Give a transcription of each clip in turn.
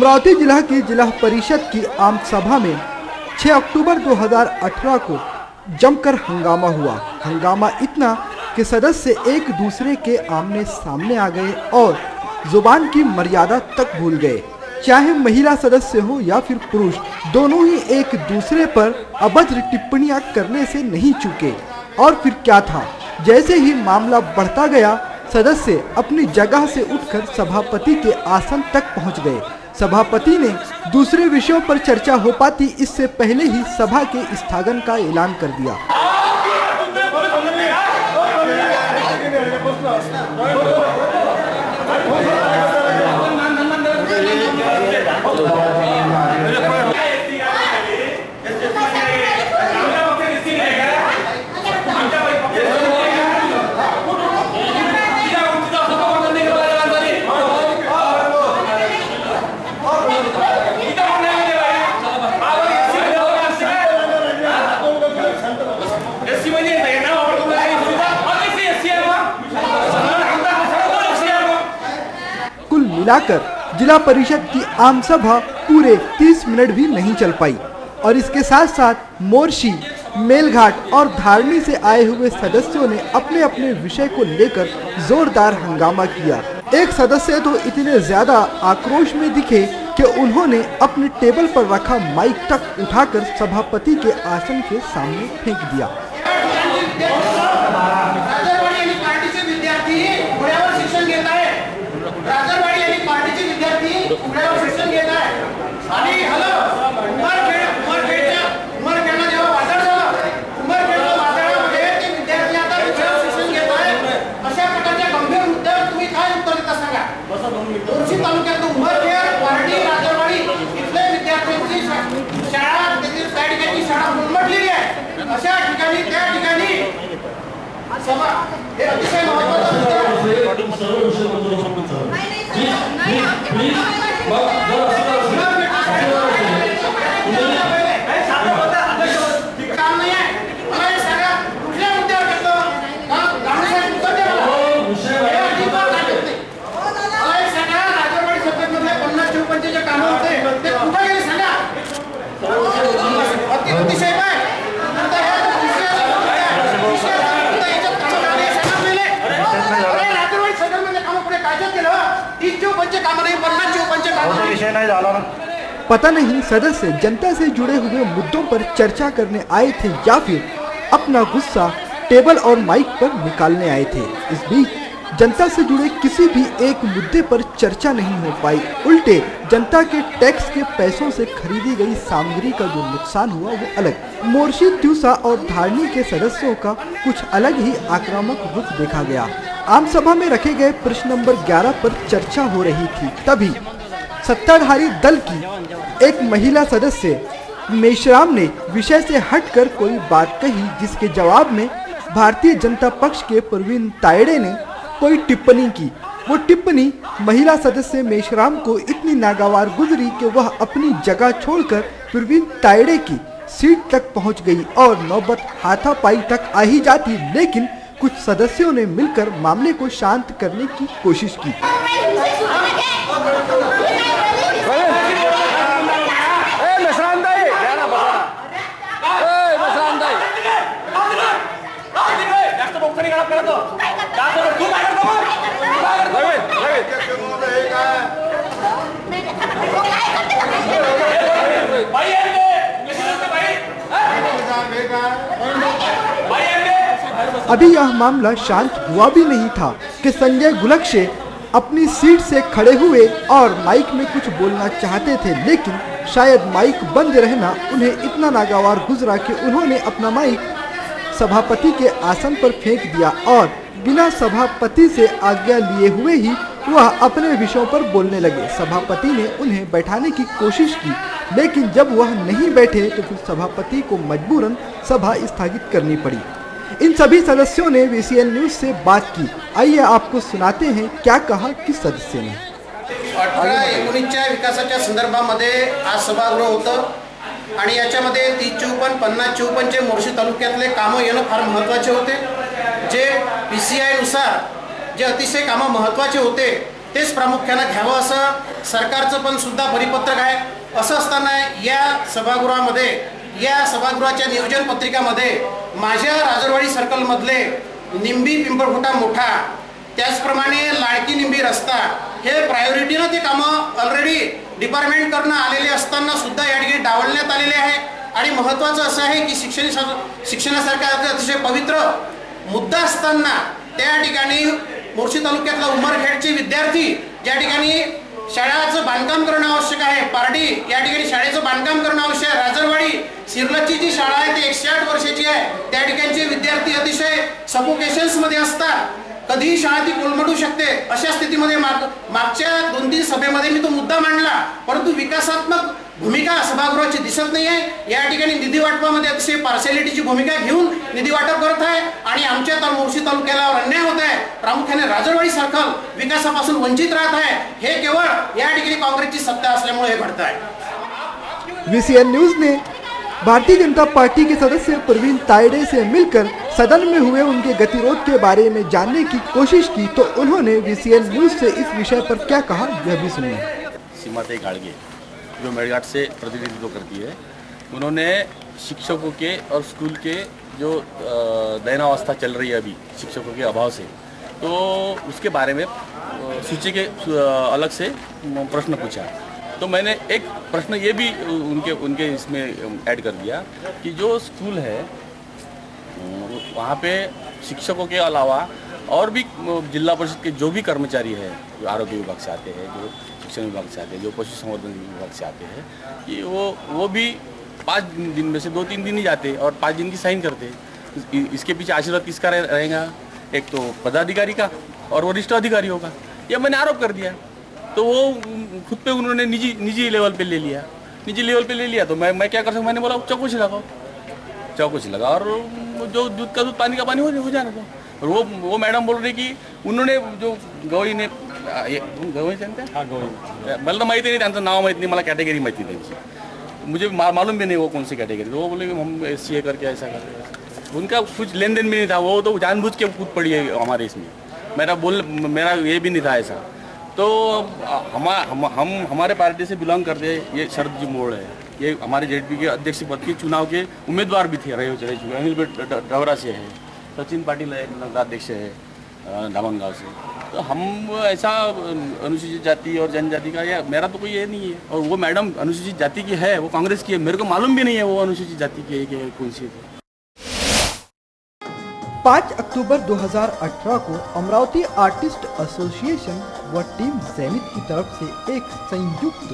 अमरावती जिला की जिला परिषद की आम सभा में 6 अक्टूबर 2018 को जमकर हंगामा हुआ। हंगामा इतना कि सदस्य एक दूसरे के आमने सामने आ गए और जुबान की मर्यादा तक भूल गए। चाहे महिला सदस्य हो या फिर पुरुष, दोनों ही एक दूसरे पर अभद्र टिप्पणियां करने से नहीं चूके। और फिर क्या था, जैसे ही मामला बढ़ता गया, सदस्य अपनी जगह से उठकर सभापति के आसन तक पहुंच गए। सभापति ने दूसरे विषयों पर चर्चा हो पाती इससे पहले ही सभा के स्थगन का ऐलान कर दिया। मिलाकर जिला परिषद की आम सभा पूरे 30 मिनट भी नहीं चल पाई और इसके साथ साथ मोर्शी, मेलघाट और धारनी से आए हुए सदस्यों ने अपने अपने विषय को लेकर जोरदार हंगामा किया। एक सदस्य तो इतने ज्यादा आक्रोश में दिखे कि उन्होंने अपने टेबल पर रखा माइक तक उठाकर सभापति के आसन के सामने फेंक दिया। पता नहीं सदस्य जनता से जुड़े हुए मुद्दों पर चर्चा करने आए थे या फिर अपना गुस्सा टेबल और माइक पर निकालने आए थे। इस बीच जनता से जुड़े किसी भी एक मुद्दे पर चर्चा नहीं हो पाई। उल्टे जनता के टैक्स के पैसों से खरीदी गई सामग्री का जो नुकसान हुआ वो अलग। मोर्शी, त्यूसा और धारनी के सदस्यों का कुछ अलग ही आक्रामक रुख देखा गया। आम सभा में रखे गए प्रश्न नंबर 11 पर चर्चा हो रही थी, तभी सत्ताधारी दल की एक महिला सदस्य मेश्राम ने विषय से हटकर कोई बात कही, जिसके जवाब में भारतीय जनता पक्ष के प्रवीण तायड़े ने कोई टिप्पणी की। वो टिप्पणी महिला सदस्य मेश्राम को इतनी नागवार गुजरी कि वह अपनी जगह छोड़कर प्रवीण तायड़े की सीट तक पहुंच गई और नौबत हाथापाई तक आ ही जाती, लेकिन कुछ सदस्यों ने मिलकर मामले को शांत करने की कोशिश की। अभी यह मामला शांत हुआ भी नहीं था कि संजय गुलक्शे अपनी सीट से खड़े हुए और माइक में कुछ बोलना चाहते थे, लेकिन शायद माइक बंद रहना उन्हें इतना नागवार गुजरा कि उन्होंने अपना माइक सभापति के आसन पर फेंक दिया और बिना सभापति से आज्ञा लिए हुए ही वह अपने विषयों पर बोलने लगे। सभापति ने उन्हें बैठाने की कोशिश की, लेकिन जब वह नहीं बैठे तो फिर सभापति को मजबूरन सभा स्थगित करनी पड़ी। इन सभी सदस्यों ने VCN न्यूज से बात की। आइए आपको सुनाते हैं क्या कहा किस सदस्य ने। 18-19च्या विकासाच्या संदर्भामध्ये आज सभागृह होतं आणि याच्यामध्ये 30-54, 50-54चे मोर्शी तालुक्यातले कामं येणं फार महत्त्वाचे होते। जे PCI नुसार जे अतिशय कामं महत्त्वाचे होते तेच प्रामुख्यानं घ्यावं असं सरकारचं पण सुद्धा परिपत्रक आहे। असं असताना या सभागृहामध्ये, या सभागृहाच्या नियोजन पत्रिकामध्ये माझ्या राजरवाडी सर्कलमधले निंबी पिंपळखुटा मोठा, त्याचप्रमाणे लाडकी निंबी रस्ता हे प्रायोरिटीनं ते कामं ऑलरेडी डिपार्टमेंटकडनं आलेले असताना सुद्धा या ठिकाणी डावलण्यात आलेले आहे। आणि महत्त्वाचं असं आहे की शिक्षणासारखा अतिशय पवित्र मुद्दा असताना त्या ठिकाणी मोर्शी तालुक्यातला उमरखेडचे विद्यार्थी ज्या ठिकाणी शाळेचं बांधकाम करणं आवश्यक आहे, पारडी या ठिकाणी शाळेचं बांधकाम करणं आवश्यक आहे, राजरवाडी सिरलची जी शाळा आहे ती 108 वर्षाची आहे, त्या ठिकाणचे विद्यार्थी अतिशय सफोकेशन्स मध्ये असतात, कधीही शाळा ती कोलमडू शकते। अशा स्थितीमध्ये मागच्या 2-3 सभेमध्ये मी तो मुद्दा मांडला, परंतु विकासात्मक भूमिका सभागृहाची दिसत नाही आहे। या ठिकाणी निधी वाटपामध्ये अतिशय पार्शॅलिटीची भूमिका घेऊन निधी वाटप करत आहे आणि आमच्या मोर्शी तालुक्याला अन्याय होत आहे। प्रामुख्याने राजरवाडी सर्कल विकासापासून वंचित राहत आहे। हे केवळ या ठिकाणी काँग्रेसची सत्ता असल्यामुळे हे घडत आहे। VCN न्यूज ने भारतीय जनता पार्टी के सदस्य प्रवीण तायडे से मिलकर सदन में हुए उनके गतिरोध के बारे में जानने की कोशिश की, तो उन्होंने VCN न्यूज से इस विषय पर क्या कहा यह भी सुनिए। सीमाते गाड़गे जो मेड़घाट से प्रतिनिधित्व करती है, उन्होंने शिक्षकों के और स्कूल के जो दयनावस्था चल रही है अभी शिक्षकों के अभाव से, तो उसके बारे में सूची के अलग से प्रश्न पूछा। तो मैंने एक प्रश्न ये भी उनके इसमें ऐड कर दिया कि जो स्कूल है वहाँ पे शिक्षकों के अलावा और भी जिला परिषद के जो भी कर्मचारी है, जो आरोग्य विभाग से आते हैं, जो शिक्षण विभाग से आते हैं, जो पशु संवर्धन विभाग से आते हैं, कि वो भी 5 दिन में से 2-3 दिन ही जाते और 5 दिन की साइन करते। इसके पीछे आशीर्वाद किसका रहेगा? एक तो पदाधिकारी का और वरिष्ठ अधिकारियों का। यह मैंने आरोप कर दिया, तो वो खुद पे उन्होंने निजी लेवल पे ले लिया। तो मैं क्या कर सकता, मैंने बोला चौकसी लगा और जो दूध का दूध पानी का पानी हो जाने दो। और वो मैडम बोल रही कि उन्होंने जो गवई ने गवई मला माहिती नाही, त्यांचं नाव माहिती नाही, मला कॅटेगरी माहिती त्यांची, मुझे मालूम भी नहीं वो कौन सी कैटेगरी। तो वो बोले कि हम SCA करके ऐसा करके, उनका कुछ लेन देन भी नहीं था, वो तो जानबूझ के कूद पड़ी है हमारे इसमें, मेरा ये भी नहीं था ऐसा। तो हमारे पार्टी से बिलोंग करते हैं, ये शरद जी मोड़ है, ये हमारे ZP के अध्यक्ष पद के चुनाव के उम्मीदवार भी थे, रहे चुके। अनिल डवरा से है, सचिन पाटिल है, नगराध्यक्ष है दामनगांव से। तो हम ऐसा अनुसूचित जाति और जनजाति का, या मेरा तो कोई ये नहीं है। और वो मैडम अनुसूचित जाति की है, वो कांग्रेस की है, मेरे को मालूम भी नहीं है वो अनुसूचित जाति की है कि कौन सी है। 5 अक्टूबर 2018 को अमरावती आर्टिस्ट एसोसिएशन व टीम ज़ैनिथ की तरफ से एक संयुक्त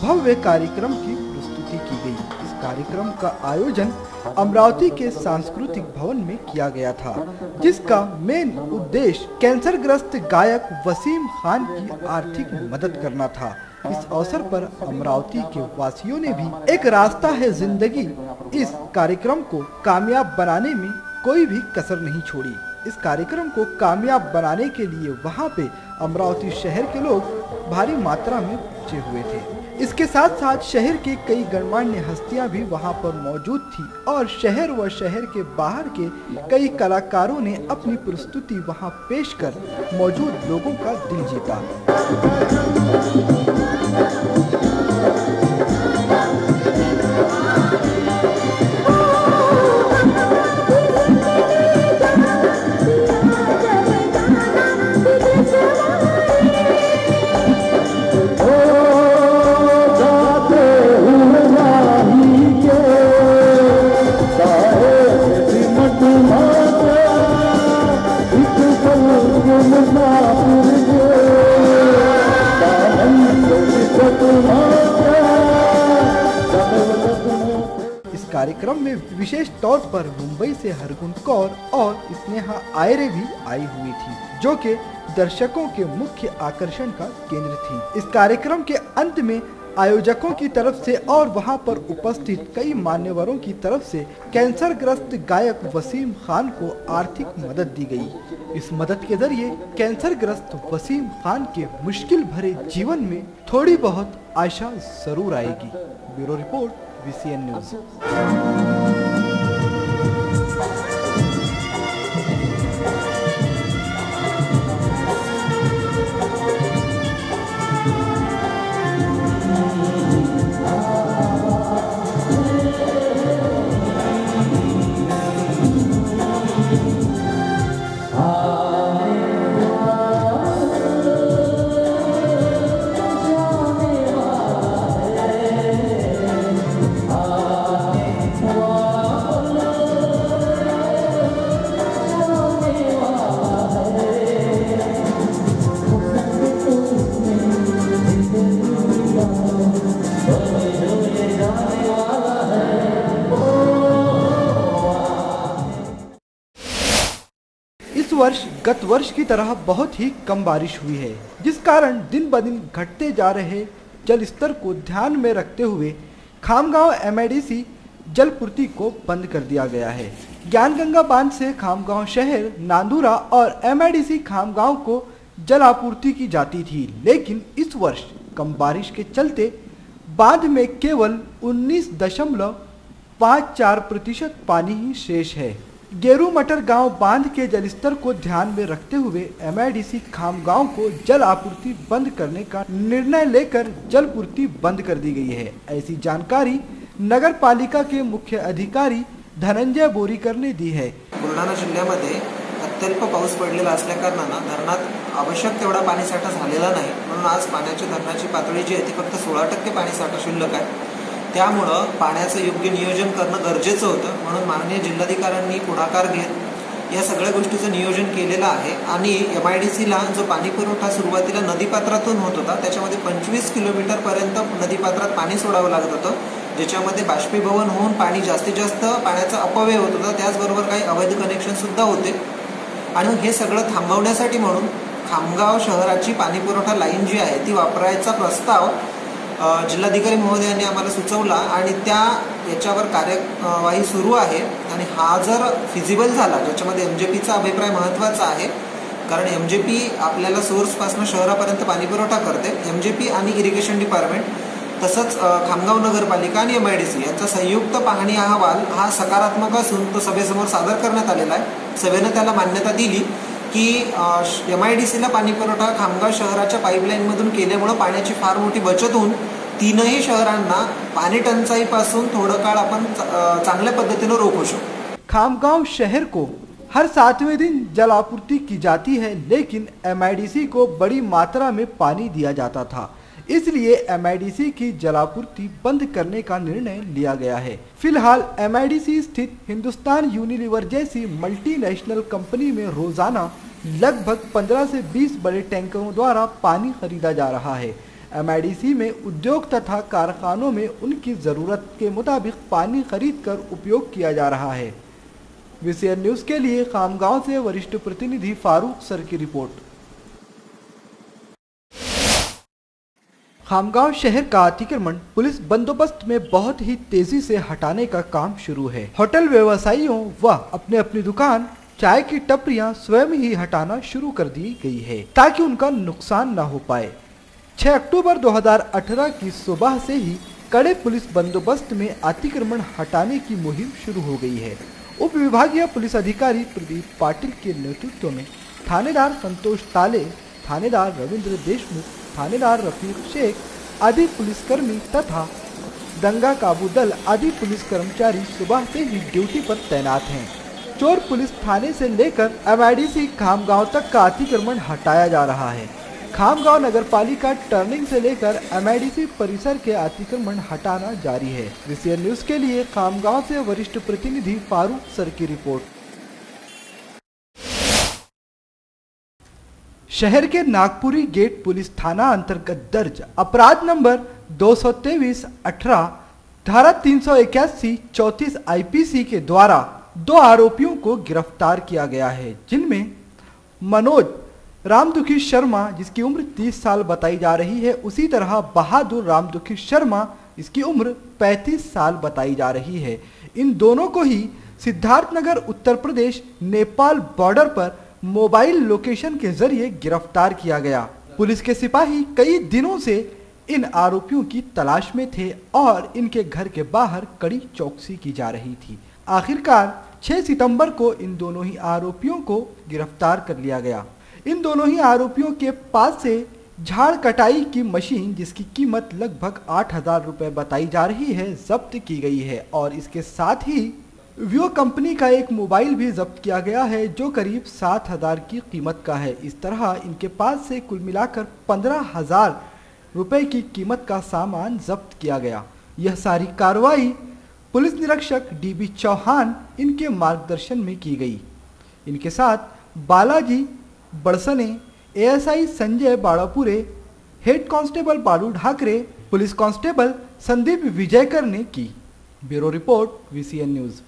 भव्य कार्यक्रम की प्रस्तुति की गई। इस कार्यक्रम का आयोजन अमरावती के सांस्कृतिक भवन में किया गया था, जिसका मेन उद्देश्य कैंसरग्रस्त गायक वसीम खान की आर्थिक मदद करना था। इस अवसर पर अमरावती के वासियों ने भी एक रास्ता है जिंदगी इस कार्यक्रम को कामयाब बनाने में कोई भी कसर नहीं छोड़ी। इस कार्यक्रम को कामयाब बनाने के लिए वहां पे अमरावती शहर के लोग भारी मात्रा में पहुंचे हुए थे। इसके साथ साथ शहर के कई गणमान्य हस्तियां भी वहां पर मौजूद थी और शहर व शहर के बाहर के कई कलाकारों ने अपनी प्रस्तुति वहां पेश कर मौजूद लोगों का दिल जीता। कार्यक्रम में विशेष तौर पर मुंबई से हरगुन कौर और स्नेहा आयरे भी आई हुई थी, जो कि दर्शकों के मुख्य आकर्षण का केंद्र थी। इस कार्यक्रम के अंत में आयोजकों की तरफ से और वहां पर उपस्थित कई मान्यवरों की तरफ से कैंसरग्रस्त गायक वसीम खान को आर्थिक मदद दी गई। इस मदद के जरिए कैंसरग्रस्त वसीम खान के मुश्किल भरे जीवन में थोड़ी बहुत आशा जरूर आएगी। Bureau report, VCN news. वर्ष गत वर्ष की तरह बहुत ही कम बारिश हुई है, जिस कारण दिन ब दिन घटते जा रहे जल स्तर को ध्यान में रखते हुए खामगांव एमआईडीसी जल पूर्ति को बंद कर दिया गया है। ज्ञानगंगा बांध से खामगांव शहर, नांदुरा और एमआईडीसी खामगांव को जल आपूर्ति की जाती थी, लेकिन इस वर्ष कम बारिश के चलते बांध में केवल 19.54% पानी ही शेष है। गेरू मटर गांव बांध के जलस्तर को ध्यान में रखते हुए एमआईडीसी खामगांव को जल आपूर्ति बंद करने का निर्णय लेकर जल पूर्ति बंद कर दी गई है। ऐसी जानकारी नगर पालिका के मुख्य अधिकारी धनंजय बोरीकर ने दी है। बुलढाणा जिल्ह्यामध्ये अत्यल्प पाऊस पडलेला असल्या कारणानं धरणात आवश्यक तेवढा पाणीसाठा झालेला नाही, म्हणून आज पाण्याची धरणाची पातळी जी आहे ती फक्त 16% पाणीसाठा शिल्लक आहे। त्यामुळे पाण्याचं योग्य नियोजन करणं गरजेचं होतं, म्हणून माननीय जिल्हाधिकाऱ्यांनी पुढाकार घेत या सगळ्या गोष्टीचं नियोजन केलेलं आहे आणि एमआयडीसीला जो पाणी पुरवठा सुरुवातीला नदीपात्रातून होत होता त्याच्यामध्ये 25 किलोमीटर पर्यंत नदीपात्रात पाणी सोडावं लागत होतं, ज्याच्यामध्ये बाष्पीभवन होऊन पाणी जास्तीत जास्त पाण्याचा अपव्यय होत होता। त्याचबरोबर काही अवैध कनेक्शन सुद्धा होते आणि हे सगळं थांबवण्यासाठी म्हणून खामगाव शहराची पाणी पुरवठा लाईन जी आहे ती वापरायचा प्रस्ताव जिल्हाधिकारी महोदयांनी आम्हाला सुचवला आणि याच्यावर कार्यवाही सुरू आहे आणि हा जर फिजिबल झाला, ज्याच्यामध्ये एमजेपीचा अभिप्राय महत्त्वाचा आहे, कारण एमजेपी आपल्याला सोर्सपासून शहरापर्यंत पाणी पुरवठा करते। एमजेपी आणि इरिगेशन डिपार्टमेंट तसंच खामगाव नगरपालिका आणि एमआयडीसी यांचा संयुक्त पाहणी अहवाल हा सकारात्मक असून तो सभेसमोर सादर करण्यात आलेला आहे। सभेने त्याला मान्यता दिली की एमआयडीसीला पाणी पुरवठा खामगाव शहराच्या पाईपलाईनमधून केल्यामुळे पाण्याची फार मोठी बचत होऊन तीनही शहरांना पाणी टंचाईपासून थोडं काळ आपण चांगल्या पद्धतीने रोखू शकतो। खामगांव शहर को हर 7वें दिन जल आपूर्ति की जाती है, लेकिन एमआईडीसी को बड़ी मात्रा में पानी दिया जाता था, इसलिए एमआईडीसी की जलापूर्ति बंद करने का निर्णय लिया गया है। फिलहाल एमआईडीसी स्थित हिंदुस्तान यूनिलीवर जैसी मल्टीनेशनल कंपनी में रोजाना लगभग 15 से 20 बड़े टैंकरों द्वारा पानी खरीदा जा रहा है। एमआईडीसी में उद्योग तथा कारखानों में उनकी जरूरत के मुताबिक पानी खरीदकर उपयोग किया जा रहा है। वीसीएन न्यूज के लिए खामगांव से वरिष्ठ प्रतिनिधि फारूक सर की रिपोर्ट। खामगांव शहर का अतिक्रमण पुलिस बंदोबस्त में बहुत ही तेजी से हटाने का काम शुरू है। होटल व्यवसायियों व अपने अपनी दुकान, चाय की टपरियां स्वयं ही हटाना शुरू कर दी गई है ताकि उनका नुकसान न हो पाए। 6 अक्टूबर 2018 की सुबह से ही कड़े पुलिस बंदोबस्त में अतिक्रमण हटाने की मुहिम शुरू हो गई है। उप विभागीय पुलिस अधिकारी प्रदीप पाटिल के नेतृत्व में थानेदार संतोष ताले, थानेदार रविंद्र देशमुख, थानेदार रफीक शेख आदि पुलिसकर्मी तथा दंगा काबू दल आदि पुलिस कर्मचारी सुबह से ही ड्यूटी पर तैनात हैं। चोर पुलिस थाने से लेकर एमआईडीसी खामगांव तक का अतिक्रमण हटाया जा रहा है। खामगांव नगरपालिका टर्निंग से लेकर एमआईडीसी परिसर के अतिक्रमण हटाना जारी है। वीसीएन न्यूज के लिए खामगांव से वरिष्ठ प्रतिनिधि फारूक सर की रिपोर्ट। शहर के नागपुरी गेट पुलिस थाना अंतर्गत दर्ज अपराध नंबर 223/18 धारा 381-34 आईपीसी के द्वारा 2 आरोपियों को गिरफ्तार किया गया है, जिनमें मनोज रामदुखी शर्मा जिसकी उम्र 30 साल बताई जा रही है, उसी तरह बहादुर रामदुखी शर्मा इसकी उम्र 35 साल बताई जा रही है। इन दोनों को ही सिद्धार्थनगर उत्तर प्रदेश नेपाल बॉर्डर पर मोबाइल लोकेशन के जरिए गिरफ्तार किया गया। पुलिस के सिपाही कई दिनों से इन आरोपियों की तलाश में थे और इनके घर के बाहर कड़ी चौकसी की जा रही थी। आखिरकार 6 सितंबर को इन दोनों ही आरोपियों को गिरफ्तार कर लिया गया। इन दोनों ही आरोपियों के पास से झाड़ कटाई की मशीन जिसकी कीमत लगभग 8,000 रुपए बताई जा रही है जब्त की गई है और इसके साथ ही वियो कंपनी का एक मोबाइल भी जब्त किया गया है जो करीब 7,000 की कीमत का है। इस तरह इनके पास से कुल मिलाकर 15,000 रुपए की कीमत का सामान जब्त किया गया। यह सारी कार्रवाई पुलिस निरीक्षक डीबी चौहान इनके मार्गदर्शन में की गई। इनके साथ Balaji Badsane, ASI Sanjay Badapure, head constable Balu Dhakre, police constable Sandeep Vijaykar ने की। Bureau report VCN news.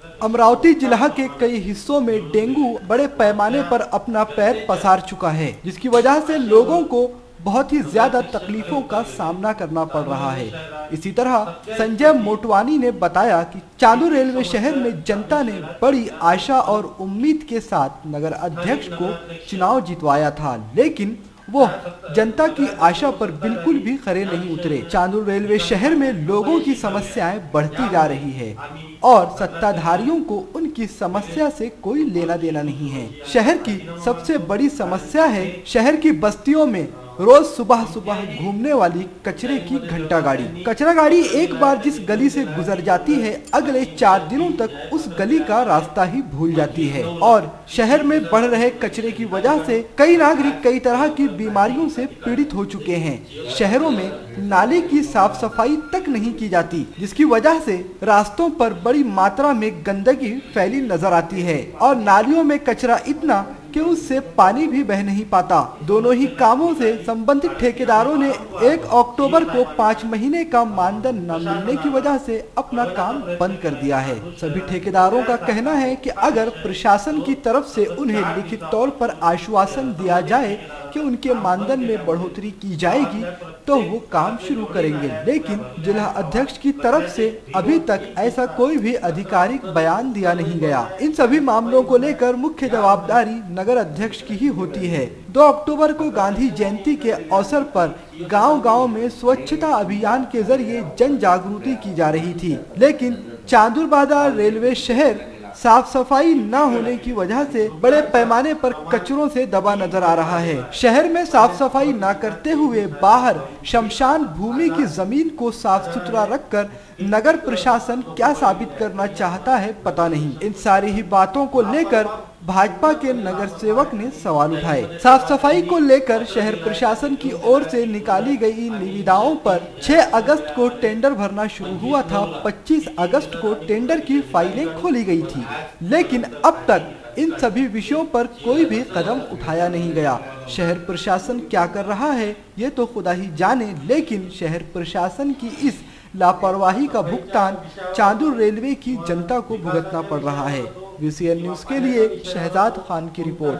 Amravati जिला के कई हिस्सों में डेंगू बड़े पैमाने पर अपना पैर पसार चुका है, जिसकी वजह से लोगों को बहुत ही ज्यादा तकलीफों का सामना करना पड़ रहा है। इसी तरह संजय मोटवानी ने बताया कि चांदूर रेलवे शहर में जनता ने बड़ी आशा और उम्मीद के साथ नगर अध्यक्ष को चुनाव जितवाया था, लेकिन वो जनता की आशा पर बिल्कुल भी खरे नहीं उतरे। चांदूर रेलवे शहर में लोगों की समस्याएं बढ़ती जा रही है और सत्ताधारियों को उनकी समस्या से कोई लेना देना नहीं है। शहर की सबसे बड़ी समस्या है शहर की बस्तियों में रोज सुबह सुबह घूमने वाली कचरे की घंटा गाड़ी। कचरा गाड़ी एक बार जिस गली से गुजर जाती है, अगले 4 दिनों तक उस गली का रास्ता ही भूल जाती है और शहर में बढ़ रहे कचरे की वजह से कई नागरिक कई तरह की बीमारियों से पीड़ित हो चुके हैं। शहरों में नाले की साफ सफाई तक नहीं की जाती, जिसकी वजह से रास्तों पर बड़ी मात्रा में गंदगी फैली नजर आती है और नालियों में कचरा इतना कि उससे पानी भी बह नहीं पाता। दोनों ही कामों से संबंधित ठेकेदारों ने 1 अक्टूबर को 5 महीने का मानदेय न मिलने की वजह से अपना काम बंद कर दिया है। सभी ठेकेदारों का कहना है कि अगर प्रशासन की तरफ से उन्हें लिखित तौर पर आश्वासन दिया जाए कि उनके मानदेय में बढ़ोतरी की जाएगी तो वो काम शुरू करेंगे, लेकिन जिला अध्यक्ष की तरफ से अभी तक ऐसा कोई भी आधिकारिक बयान दिया नहीं गया। इन सभी मामलों को लेकर मुख्य जवाबदारी नगर अध्यक्ष की ही होती है। 2 अक्टूबर को गांधी जयंती के अवसर पर गांव-गांव में स्वच्छता अभियान के जरिए जन जागृति की जा रही थी, लेकिन चांदूर बाजार रेलवे शहर साफ सफाई न होने की वजह से बड़े पैमाने पर कचरों से दबा नजर आ रहा है। शहर में साफ सफाई न करते हुए बाहर शमशान भूमि की जमीन को साफ सुथरा रखकर नगर प्रशासन क्या साबित करना चाहता है पता नहीं। इन सारी ही बातों को लेकर भाजपा के नगर सेवक ने सवाल उठाए। साफ सफाई को लेकर शहर प्रशासन की ओर से निकाली गई निविदाओं पर 6 अगस्त को टेंडर भरना शुरू हुआ था। 25 अगस्त को टेंडर की फाइलें खोली गई थी, लेकिन अब तक इन सभी विषयों पर कोई भी कदम उठाया नहीं गया। शहर प्रशासन क्या कर रहा है ये तो खुदा ही जाने, लेकिन शहर प्रशासन की इस लापरवाही का भुगतान चांदूर रेलवे की जनता को भुगतना पड़ रहा है। VCN न्यूज के लिए शहजाद खान की रिपोर्ट।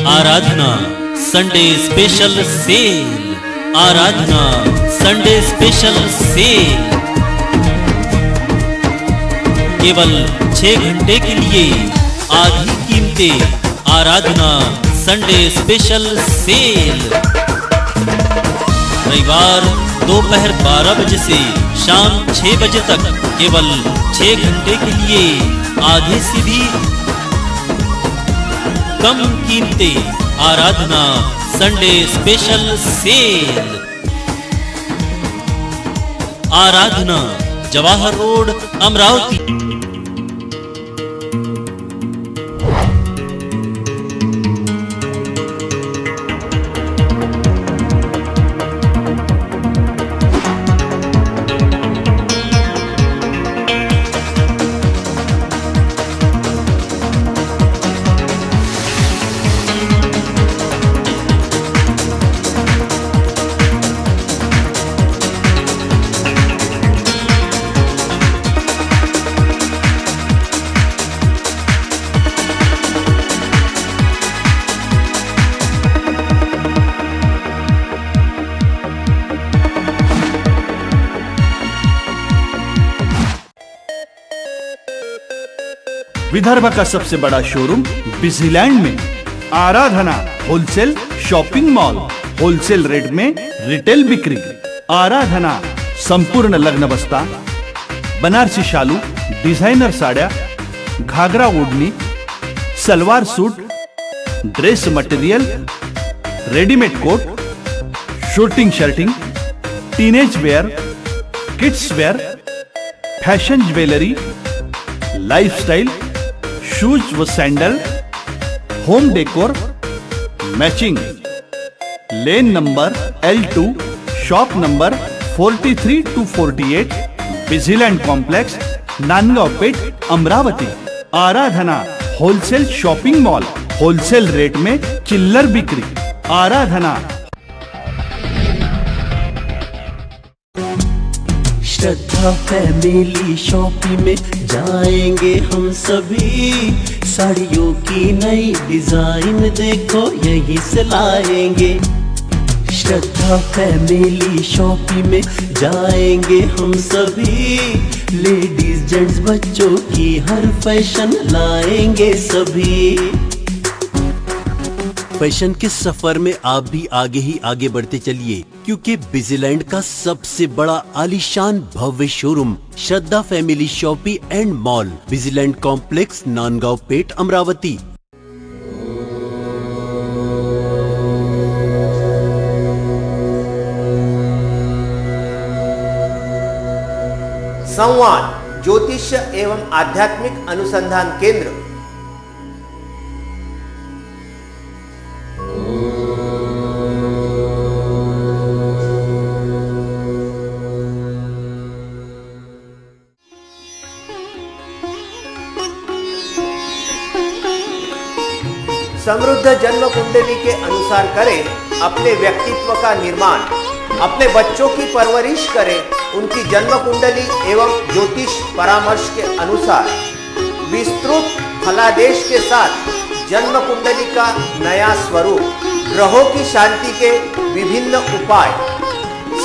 आराधना संडे स्पेशल सेल। आराधना संडे स्पेशल सेल केवल 6 घंटे के लिए आधी कीमतें। आराधना संडे स्पेशल सेल रविवार दोपहर 12 बजे से शाम 6 बजे तक केवल 6 घंटे के लिए आधे से भी कम कीमतें। Aradhana Sunday special sale. Aradhana Jawahar road Amravati. Vidarbha का सबसे बड़ा शोरूम बिजीलैंड में Aradhana wholesale shopping mall. Wholesale rate में रिटेल बिक्री। आराधना संपूर्ण लग्न बस्ता, बनारसी शालू, डिझायनर साड्या, घागरा ओढणी, salwar suit, dress material, readymade coat, shooting shirting, teenage wear, kids wear, fashion jewellery, lifestyle, shoes व sandal, home decor, matching. Lane number L2, shop number 43 to 48, Busyland complex, Nandgaon Peth, Amravati. Aradhana wholesale shopping mall. Wholesale rate में चिल्लर बिक्री। आराधना। श्रद्धा family shopping में जाएंगे हम सभी, साड़ियों की नई डिजाइन देखो यहीं से लाएंगे। श्रद्धा फैमिली शॉपिंग में जाएंगे हम सभी, लेडीज जेंट्स बच्चों की हर फैशन लाएंगे सभी। फैशन के सफर में आप भी आगे ही आगे बढ़ते चलिए, क्योंकि बिजीलैंड का सबसे बड़ा आलीशान भव्य showroom Shraddha family shopping and mall, Busyland complex, Nandgaon Peth, Amravati. संवाद ज्योतिष्य एवं आध्यात्मिक अनुसंधान केंद्र। समृद्ध जन्म कुंडली के अनुसार करें अपने व्यक्तित्व का निर्माण, अपने बच्चों की परवरिश करें उनकी जन्म कुंडली एवं ज्योतिष परामर्श के अनुसार। विस्तृत फलादेश के साथ जन्म कुंडली का नया स्वरूप, ग्रहों की शांति के विभिन्न उपाय।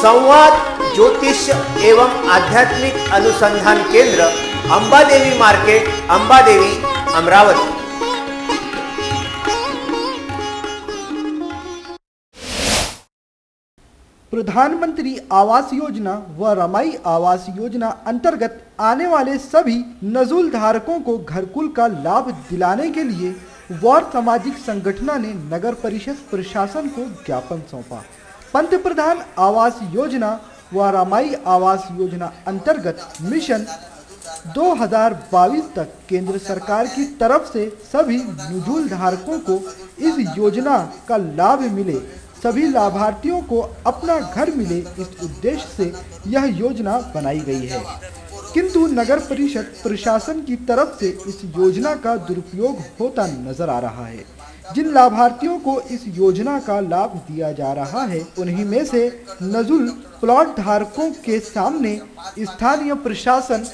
संवाद ज्योतिष एवं आध्यात्मिक अनुसंधान केंद्र, अंबादेवी मार्केट, अंबादेवी, अमरावती। प्रधानमंत्री आवास योजना व रमाई आवास योजना अंतर्गत आने वाले सभी नजूल धारकों को घरकुल का लाभ दिलाने के लिए वार्ड सामाजिक संगठन ने नगर परिषद प्रशासन को ज्ञापन सौंपा। पंतप्रधान आवास योजना व रमाई आवास योजना अंतर्गत मिशन 2022 तक केंद्र सरकार की तरफ से सभी नजूल धारकों को इस योजना का लाभ मिले, सभी लाभार्थियों को अपना घर मिले, इस उद्देश्य से यह योजना बनाई गई है। किंतु नगर परिषद प्रशासन की तरफ से इस योजना का दुरुपयोग होता नजर आ रहा है। जिन लाभार्थियों को इस योजना का लाभ दिया जा रहा है, उन्हीं में से नजुल प्लॉट धारकों के सामने स्थानीय प्रशासन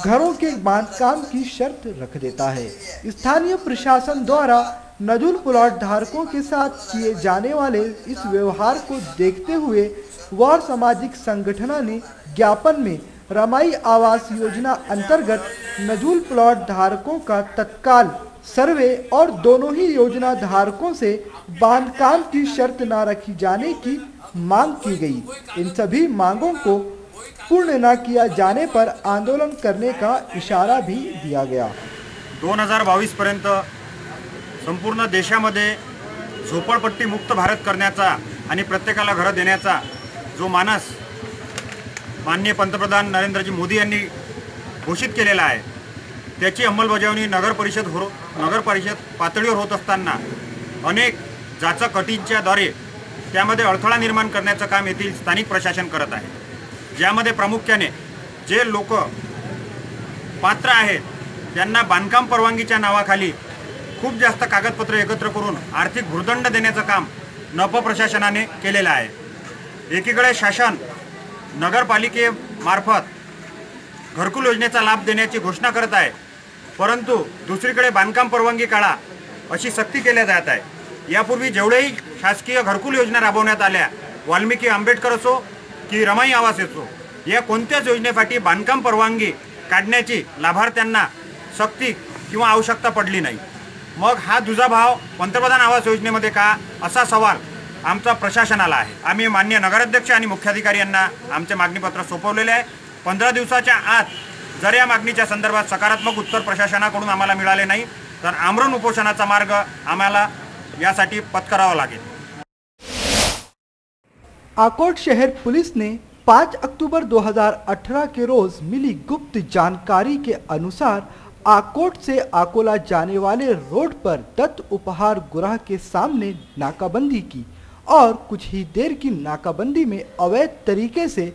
घरों के बांधकाम की शर्त रख देता है। स्थानीय प्रशासन द्वारा नजुल प्लॉट धारकों के साथ किए जाने वाले इस व्यवहार को देखते हुए वार्ड सामाजिक संगठन ने ज्ञापन में रमाई आवास योजना अंतर्गत नजुल प्लॉट धारकों का तत्काल सर्वे और दोनों ही योजना धारकों से बांधकाम की शर्त न रखी जाने की मांग की गई। इन सभी मांगों को पूर्ण न किया जाने पर आंदोलन करने का इशारा भी दिया गया। 2022 पर्यंत संपूर्ण देशामध्ये झोपडपट्टी मुक्त भारत करण्याचा आणि प्रत्येकाला घर देण्याचा जो मानस माननीय पंतप्रधान नरेंद्रजी मोदी यांनी घोषित केलेला आहे, त्याची अंमलबजावणी नगर परिषद पातळीवर होत असताना अनेक जाचक अटींच्याद्वारे त्यामध्ये अडथळा निर्माण करण्याचं काम येथील स्थानिक प्रशासन करत आहे, ज्यामध्ये प्रामुख्याने जे लोक पात्र आहेत त्यांना बांधकाम परवानगीच्या नावाखाली खूप जास्त कागदपत्र एकत्र करून आर्थिक भुर्दंड देण्याचं काम नप प्रशासनाने केलेलं आहे। एकीकडे शासन नगरपालिकेमार्फत घरकुल योजनेचा लाभ देण्याची घोषणा करत आहे, परंतु दुसरीकडे बांधकाम परवानगी काढा अशी सक्ती केली जात आहे। यापूर्वी जेवढेही शासकीय घरकुल योजना राबवण्यात आल्या, वाल्मिकी आंबेडकर असो की रमाई आवास असो, या कोणत्याच योजनेसाठी बांधकाम परवानगी काढण्याची लाभार्थ्यांना सक्ती किंवा आवश्यकता पडली नाही। मग हा दुजाभाव पंतप्रधान आवास योजनेमध्ये का, असा सवाल आमचा प्रशासनाला आहे। आम्ही माननीय नगराध्यक्ष आणि मुख्याधिकारी यांना आमचे मागणीपत्र सोपवलेले आहे। 15 दिवसाच्या आत जर या मागणीच्या संदर्भात सकारात्मक उत्तर प्रशासनाकडून आम्हाला मिळाले नाही तर आमरण उपोषणाचा मार्ग आम्हाला यासाठी पत्करावा लागेल। आकोट शहर पुलिस ने 5 अक्टूबर 2018 के रोज मिली गुप्त जानकारी के अनुसार आकोट से अकोला जाने वाले रोड पर दत्त उपहार गृह के सामने नाकाबंदी की और कुछ ही देर की नाकाबंदी में अवैध तरीके से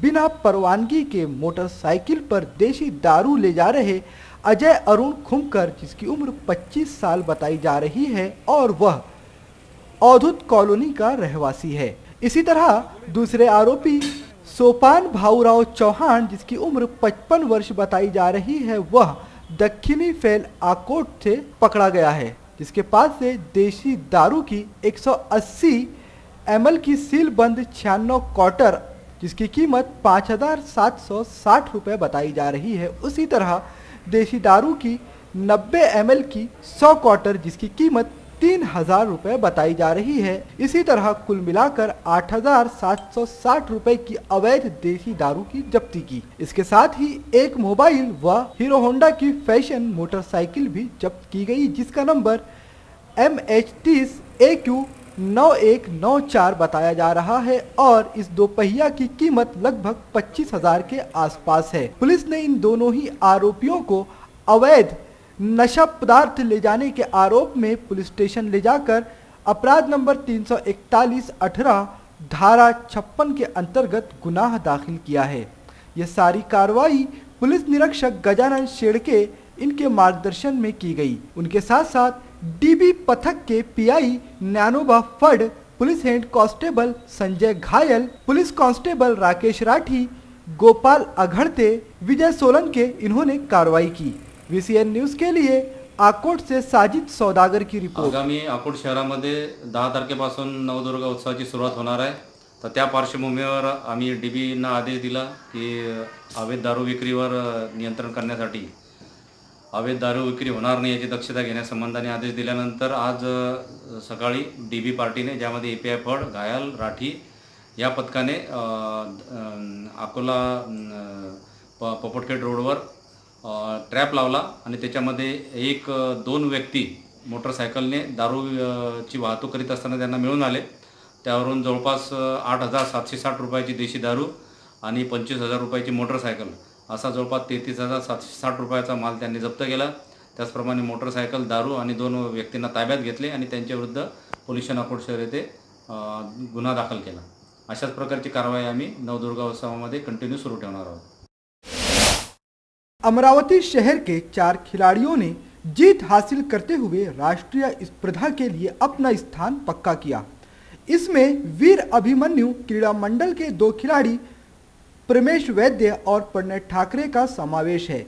बिना परवानगी के मोटरसाइकिल पर देशी दारू ले जा रहे अजय अरुण खुमकर, जिसकी उम्र 25 साल बताई जा रही है और वह औधुत कॉलोनी का रहवासी है। इसी तरह दूसरे आरोपी सोपान भाऊराव चौहान, जिसकी उम्र 55 वर्ष बताई जा रही है, वह दक्षिणी फैल आकोट से पकड़ा गया है, जिसके पास से देशी दारू की 180 ml की सीलबंद 96 क्वार्टर, जिसकी कीमत 5,760 रुपये बताई जा रही है। उसी तरह देशी दारू की 90 ml की 100 क्वार्टर, जिसकी कीमत 3,000 रुपये बताई जा रही है। इसी तरह कुल मिलाकर 8,760 रुपये की अवैध देशी दारू की जब्ती की। इसके साथ ही एक मोबाइल व हीरो होंडा की फैशन मोटरसाइकिल भी जब्त की गई, जिसका नंबर MH30AQ 9194 बताया जा रहा है और इस दोपहिया की कीमत लगभग 25,000 के आसपास है। पुलिस ने इन दोनों ही आरोपियों को अवैध नशा पदार्थ ले जाने के आरोप में पुलिस स्टेशन ले जाकर अपराध नंबर 341/18 धारा 56 के अंतर्गत गुनाह दाखिल किया है। यह सारी कार्रवाई पुलिस निरीक्षक गजानन शेड़के इनके मार्गदर्शन में की गई। उनके साथ साथ DB पथक के PI न्यानोबा फड, पुलिस हेड कांस्टेबल संजय घायल, पुलिस कांस्टेबल राकेश राठी, गोपाल अघड़ते, विजय सोलंके इन्होंने कार्रवाई की। VCN न्यूज के लिए आकोट से साजिद सौदागर की रिपोर्ट। आगामी आकोट शहरामध्ये 10 तारखेपासून नवदुर्गा उत्सवाची सुरुवात होणार आहे, तर त्या पार्श्वभूमीवर आम्ही DBना आदेश दिला की अवैध दारू विक्रीवर नियंत्रण करण्यासाठी अवैध दारू विक्री होणार नाही याची दक्षता घेण्यासंबंधाने आदेश दिल्यानंतर आज सकाळी DB पार्टीने, ज्यामध्ये API फड, घायल, राठी या पथकाने अकोला पोपटखेड रोडवर ट्रॅप लावला आणि त्याच्यामध्ये 1-2 व्यक्ती मोटरसायकलने दारूची वाहतूक करीत असताना त्यांना मिळून आले। त्यावरून जवळपास 8,760 रुपयाची देशी दारू आणि 25,000 रुपयाची मोटरसायकल असा जवळपास 33,760 रुपयाचा माल त्यांनी जप्त केला। त्याचप्रमाणे मोटरसायकल, दारू आणि 2 व्यक्तींना ताब्यात घेतले आणि त्यांच्याविरुद्ध पोलीस अकोट शहर येथे गुन्हा दाखल केला। अशाच प्रकारची कारवाई आम्ही नवदुर्गा उत्सवामध्ये कंटिन्यू सुरू ठेवणार आहोत। अमरावती शहर के 4 खिलाड़ियों ने जीत हासिल करते हुए राष्ट्रीय स्पर्धा के लिए अपना स्थान पक्का किया। इसमें वीर अभिमन्यु क्रीड़ा मंडल के 2 खिलाड़ी प्रमेश वैद्य और प्रणय ठाकरे का समावेश है।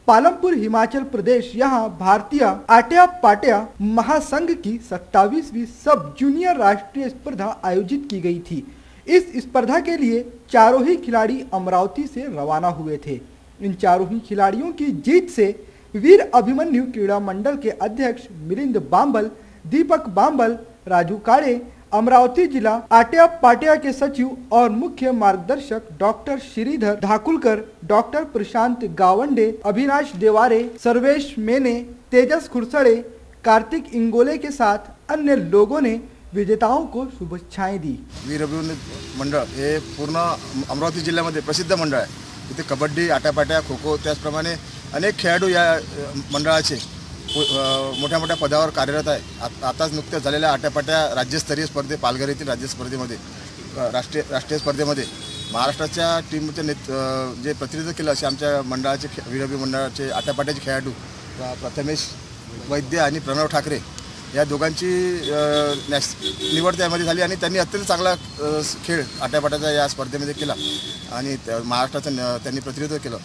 पालमपुर हिमाचल प्रदेश यहां भारतीय आट्या पाट्या महासंघ की 27वीं सब जूनियर राष्ट्रीय स्पर्धा आयोजित की गई थी। इस स्पर्धा के लिए चारों ही खिलाड़ी अमरावती से रवाना हुए थे। इन चारों ही खिलाड़ियों की जीत से वीर अभिमन्यु क्रीड़ा मंडल के अध्यक्ष मिलिंद बांबल, दीपक बांबल, राजू काड़े, अमरावती जिला आट्या पाट्या के सचिव और मुख्य मार्गदर्शक डॉक्टर श्रीधर धाकुलकर, डॉक्टर प्रशांत गावंडे, अविनाश देवारे, सर्वेश मेने, तेजस खुरसड़े, कार्तिक इंगोले के साथ अन्य लोगों ने विजेताओं को शुभेच्छाएं दी। वीर अभिमन्यु मंडळ हे पूर्ण अमरावती जिल्ह्यामध्ये प्रसिद्ध मंडळ आहे। इथे कबड्डी, आट्यापाट्या, खो खो त्याचप्रमाणे अनेक खेळाडू या मंडळाचे मोठ्या मोठ्या पदावर कार्यरत आहे। आताच नुकत्याच झालेल्या आट्यापाट्या राज्यस्तरीय स्पर्धे, पालघर येथील राज्य स्पर्धेमध्ये, राष्ट्रीय स्पर्धेमध्ये महाराष्ट्राच्या टीमचे जे प्रतिनिधित्व केलं असे आमच्या मंडळाचे वीर अभिमन्यु मंडळाचे आट्यापाट्याचे खेळाडू प्रथमेश वैद्य आणि प्रणव ठाकरे या दोघांची निवड त्यामध्ये झाली आणि त्यांनी अत्यंत चांगला खेळ आट्यापाट्याचा या स्पर्धेमध्ये केला आणि महाराष्ट्राचं त्यांनी प्रतिनिधित्व केलं।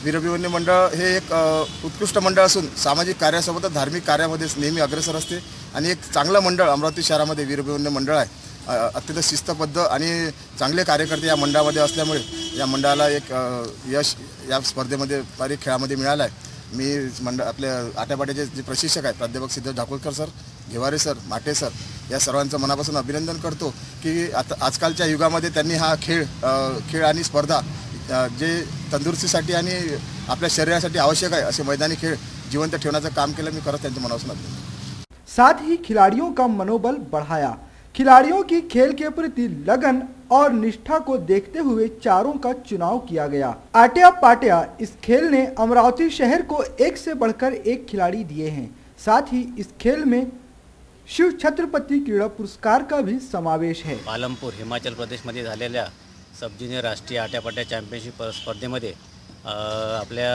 वीर अभिमन्यु मंडळ हे एक उत्कृष्ट मंडळ असून सामाजिक कार्यासोबतच धार्मिक कार्यामध्ये नेहमी अग्रेसर असते आणि एक चांगलं मंडळ अमरावती शहरामध्ये वीर अभिमन्यु मंडळ आहे। अत्यंत शिस्तबद्ध आणि चांगले कार्यकर्ते या मंडळामध्ये असल्यामुळे या मंडळाला एक यश या स्पर्धेमध्ये बारीक खेळामध्ये मिळालं आहे। मी आपल्या आट्यापाट्याचे जे प्रशिक्षक आहेत प्राध्यापक सिद्धेश ठाकूरकर सर, घेवारे सर, माटे सर या सर्वांचं मनापासून अभिनंदन करतो की आता आजकालच्या युगामध्ये त्यांनी हा खेळ आणि स्पर्धा जे तंदुरुस्तीसाठी आणि आपल्या शरीरासाठी आवश्यक आहे असे मैदानी खेळ जिवंत ठेवण्याचं काम केलं। मी खरंच त्यांच्या मनापासून अभिनंदन। साथ ही खिलाड़ियों का मनोबल बढ़ाया। खिलाड़ियों की खेल के प्रति लगन और निष्ठा को देखते हुए चारों का चुनाव किया गया। आट्या पाट्या इस खेल ने अमरावती शहर को एक से बढ़कर एक खिलाड़ी दिए हैं। साथ ही इस खेल में शिव छत्रपति क्रीडा पुरस्कार का भी समावेश है। पालमपुर हिमाचल प्रदेशमध्ये झालेल्या सब ज्युनियर राष्ट्रीय आट्यापाट्या चॅम्पियनशिप स्पर्धेमध्ये आपल्या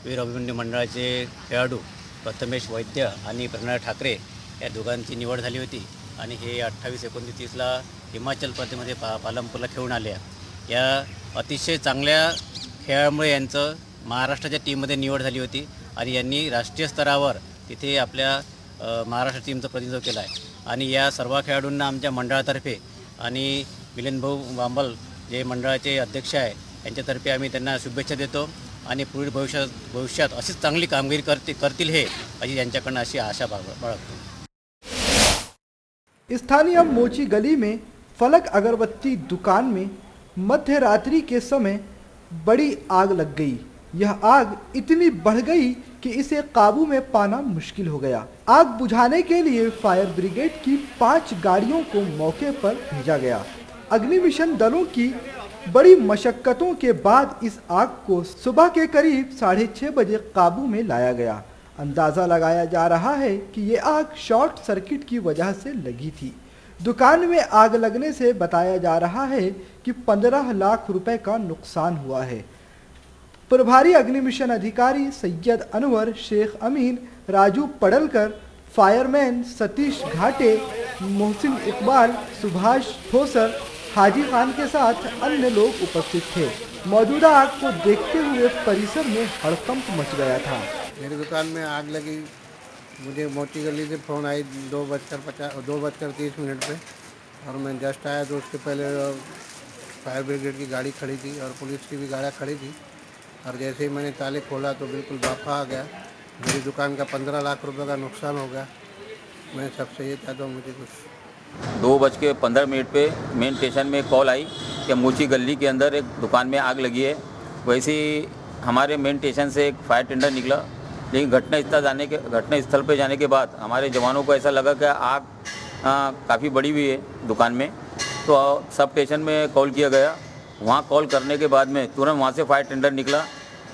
वीर अभिमन्यु मंडळाचे खेळाडू प्रथमेश वैद्य आणि प्रणय ठाकरे या दोघांची निवड झाली होती आणि हे 28-29ला हिमाचल प्रदेशमध्ये पालमपूरला खेळून आले। या अतिशय चांगल्या खेळामुळे यांचं महाराष्ट्राच्या टीममध्ये निवड झाली होती आणि यांनी राष्ट्रीय स्तरावर तिथे आपल्या महाराष्ट्र टीमचं प्रतिनिधित्व केलं आहे आणि या सर्व खेळाडूंना आमच्या मंडळातर्फे आणि मिलिंद भाऊ वांबल जे मंडळाचे अध्यक्ष आहे यांच्यातर्फे आम्ही त्यांना शुभेच्छा देतो आणि पुढील भविष्यात अशीच चांगली कामगिरी करतील हे अशी यांच्याकडनं अशी आशा बाळगतो। स्थानीय मोची गली में फलक अगरबत्ती दुकान में मध्य रात्रि के समय बड़ी आग लग गई। यह आग इतनी बढ़ गई कि इसे काबू में पाना मुश्किल हो गया। आग बुझाने के लिए फायर ब्रिगेड की 5 गाड़ियों को मौके पर भेजा गया। अग्निमिशन दलों की बड़ी मशक्कतों के बाद इस आग को सुबह के करीब 6:30 बजे काबू में लाया गया। अंदाज़ा लगाया जा रहा है कि ये आग शॉर्ट सर्किट की वजह से लगी थी। दुकान में आग लगने से बताया जा रहा है कि 15 लाख रुपए का नुकसान हुआ है। प्रभारी अग्निमिशन अधिकारी सैयद अनवर, शेख अमीन, राजू पडलकर, फायरमैन सतीश घाटे, मोहसिन इकबाल, सुभाष ठोसर, हाजी खान के साथ अन्य लोग उपस्थित थे। मौजूदा आग को देखते हुए परिसर में हड़कंप मच गया था। मेरी दुकान में आग लगी, मुझे मोती गली से फ़ोन आई 2:30 पे और मैं जस्ट आया तो उसके पहले फायर ब्रिगेड की गाड़ी खड़ी थी और पुलिस की भी गाड़ियाँ खड़ी थी और जैसे ही मैंने ताले खोला तो बिल्कुल बाफा आ गया। मेरी दुकान का 15 लाख रुपए का नुकसान हो गया। मैं सबसे ये चाहता हूँ मुझे कुछ 2:15 पे मेन स्टेशन में कॉल आई कि मोची गली के अंदर एक दुकान में आग लगी है। वैसे ही हमारे मेन स्टेशन से एक फायर टेंडर निकला, लेकिन घटनास्थल पे जाने के बाद हमारे जवानों को ऐसा लगा कि आग काफ़ी बड़ी हुई है दुकान में, तो सब स्टेशन में कॉल किया गया। वहाँ कॉल करने के बाद में तुरंत वहाँ से फायर टेंडर निकला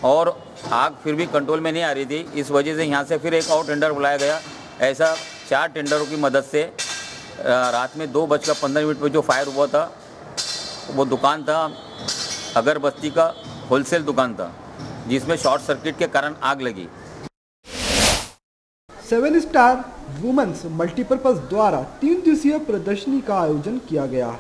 और आग फिर भी कंट्रोल में नहीं आ रही थी। इस वजह से यहाँ से फिर एक और टेंडर बुलाया गया। ऐसा 4 टेंडरों की मदद से रात में 2:15 पर जो फायर हुआ था वो दुकान था अगरबत्ती का होलसेल दुकान था, जिसमें शॉर्ट सर्किट के कारण आग लगी। 7 स्टार वुमेन्स मल्टीपर्पज द्वारा 3 दिवसीय प्रदर्शनी का आयोजन किया गया।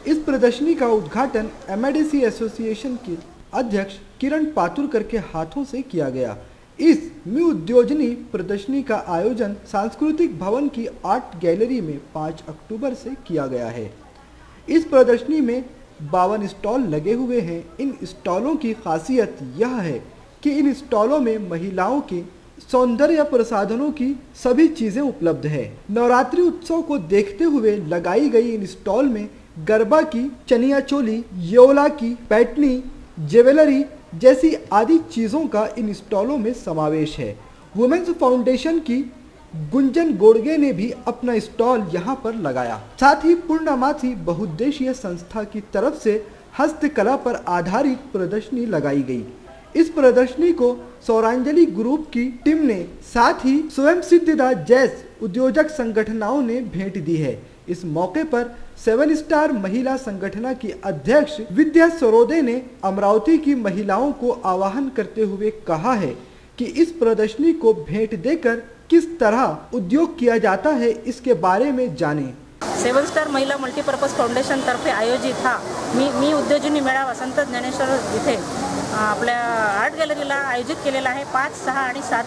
इस प्रदर्शनी का उद्घाटन एमआईडीसी एसोसिएशन के अध्यक्ष किरण पातुरकर के हाथों से किया गया। इस उद्योजनी प्रदर्शनी का आयोजन सांस्कृतिक भवन की आर्ट गैलरी में 5 अक्टूबर से किया गया है। इस प्रदर्शनी में 52 स्टॉल लगे हुए हैं। इन स्टॉलों की खासियत यह है कि इन स्टॉलों में महिलाओं के सौंदर्य प्रसाधनों की सभी चीजें उपलब्ध है। नवरात्रि उत्सव को देखते हुए लगाई गई इन स्टॉल में गरबा की चनिया चोली, योला की पैटनी, ज्वेलरी जैसी आदि चीज़ों का इन स्टॉलों में समावेश है। वुमेन्स फाउंडेशन की गुंजन गोड़गे ने भी अपना स्टॉल यहां पर लगाया। साथ ही पूर्णमासी बहुउद्देशीय संस्था की तरफ से हस्तकला पर आधारित प्रदर्शनी लगाई गई। इस प्रदर्शनी को सौरांजलि ग्रुप की टीम ने साथ ही स्वयं सिद्धदा जैस उद्योजक संगठनों ने भेंट दी है। इस मौके पर 7 स्टार महिला संगठन की अध्यक्ष विद्या सरोदे ने अमरावती की महिलाओं को आह्वान करते हुए कहा है कि इस प्रदर्शनी को भेंट देकर किस तरह उद्योग किया जाता है इसके बारे में जानें। 7 स्टार महिला मल्टीपर्पज फाउंडेशन तर्फे आयोजित हा मी उद्योजनी मेळावा संत ज्ञानेश्वर इथे आपल्या आर्ट गॅलरीला आयोजित केलेला आहे 5, 6 आणि 7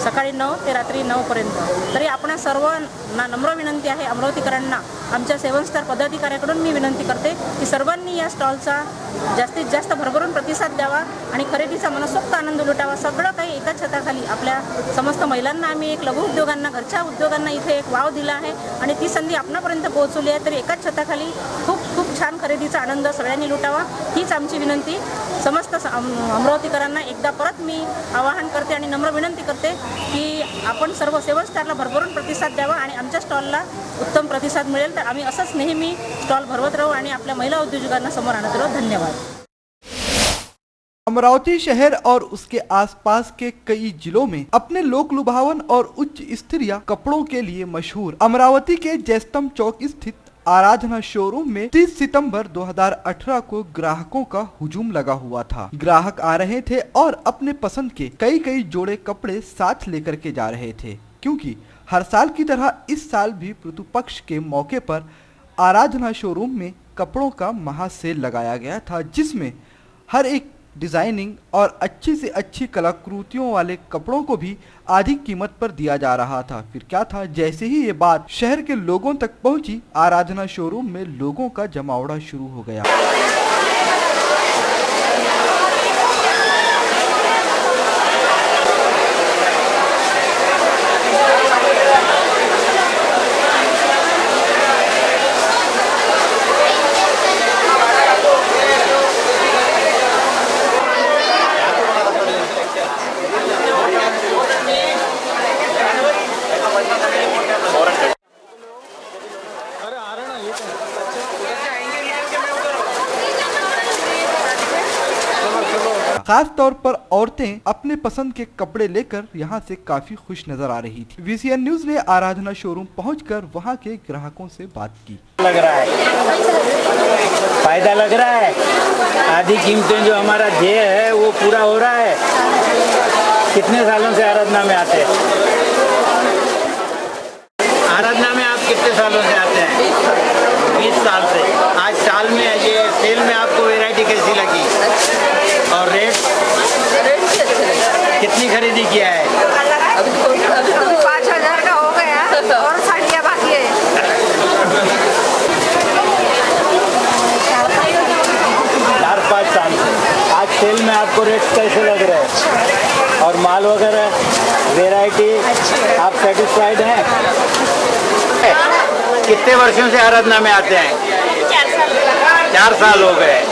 सकाळी 9 ते रात्री 9 पर्यंत। तरी आपण सर्वांना नम्र विनंती आहे, अमरावतीकरांना आमच्या 7 स्टार पदाधिकाऱ्याकडून मी विनंती करते की सर्वांनी या स्टॉलचा जास्तीत जास्त भरभरून प्रतिसाद द्यावा आणि खरेदीचा मनसोक्त आनंद लुटावा। सगळं काही एकाच छताखाली आपल्या समस्त महिलांना आम्ही एक लघु उद्योगांना, घरच्या उद्योगांना इथे एक वाव दिला आहे आणि ती संधी आपणापर्यंत पोहोचवली आहे। तरी एकाच छताखाली खूप छान खरेदीचा आनंद सगळ्यांनी लुटावा हीच आमची विनंती। समस्त अमरावतीकरांना एकदा परत मी आवाहन करते आणि नम्र विनंती करते की आपण सर्व 7 स्टारला भरभरून प्रतिसाद द्यावा आणि आमच्या स्टॉलला उत्तम प्रतिसाद मिळेल तर आम्ही असंच नेहमी स्टॉल भरवत राहू आणि आपल्या महिला उद्योजकांना समोर आणत राहू। धन्यवाद। अमरावती शहर और उसके आसपास के कई जिलों में अपने लोक लुभावन और उच्च स्तरीय कपड़ों के लिए मशहूर अमरावती के जयस्तंभ चौक स्थित आराधना शोरूम में 30 सितंबर 2018 को ग्राहकों का हुजूम लगा हुआ था। ग्राहक आ रहे थे और अपने पसंद के कई जोड़े कपड़े साथ लेकर के जा रहे थे, क्योंकि हर साल की तरह इस साल भी पितृ पक्ष के मौके पर आराधना शोरूम में कपड़ों का महासेल लगाया गया था, जिसमें हर एक डिजाइनिंग और अच्छी से अच्छी कलाकृतियों वाले कपड़ों को भी आधी कीमत पर दिया जा रहा था। फिर क्या था, जैसे ही ये बात शहर के लोगों तक पहुंची, आराधना शोरूम में लोगों का जमावड़ा शुरू हो गया। खास तौर पर औरतें अपने पसंद के कपड़े लेकर यहाँ से काफी खुश नजर आ रही थी। VCN न्यूज ने आराधना शोरूम पहुंचकर वहाँ के ग्राहकों से बात की। लग रहा है, फायदा लग रहा है। आधी कीमतें जो हमारा ध्येय है वो पूरा हो रहा है। कितने सालों से आराधना में आते हैं? आराधना में आप कितने सालों से आते हैं? 20 साल से। आज साल में ये सेल में आपको वैरायटी कैसी लगी? और रेट कितनी खरीदी किया है? अभी 5,000 का हो गया और साड़ियाँ बाकी है। 4-5 साल से। आज सेल में आपको रेट कैसे लग रहे हैं? और माल वगैरह वैरायटी आप सेटिस्फाइड हैं? कितने वर्षों से आराधना में आते हैं? 4 साल हो गए।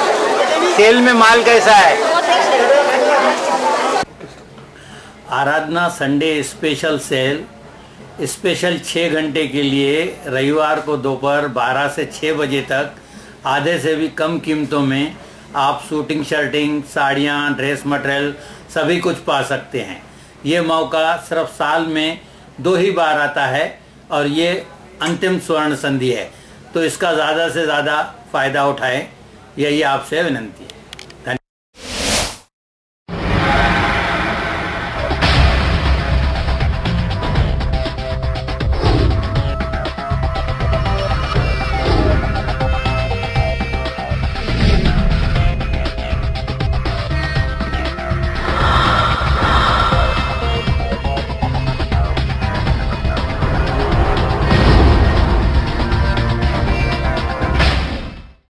सेल में माल कैसा है? आराधना संडे स्पेशल सेल स्पेशल 6 घंटे के लिए रविवार को दोपहर 12 से 6 बजे तक आधे से भी कम कीमतों में आप शूटिंग शर्टिंग, साड़ियाँ, ड्रेस मटेरियल सभी कुछ पा सकते हैं। ये मौका सिर्फ साल में 2 ही बार आता है और ये अंतिम स्वर्ण संधि है, तो इसका ज़्यादा से ज़्यादा फ़ायदा उठाएं, यही आपसे विनंती है।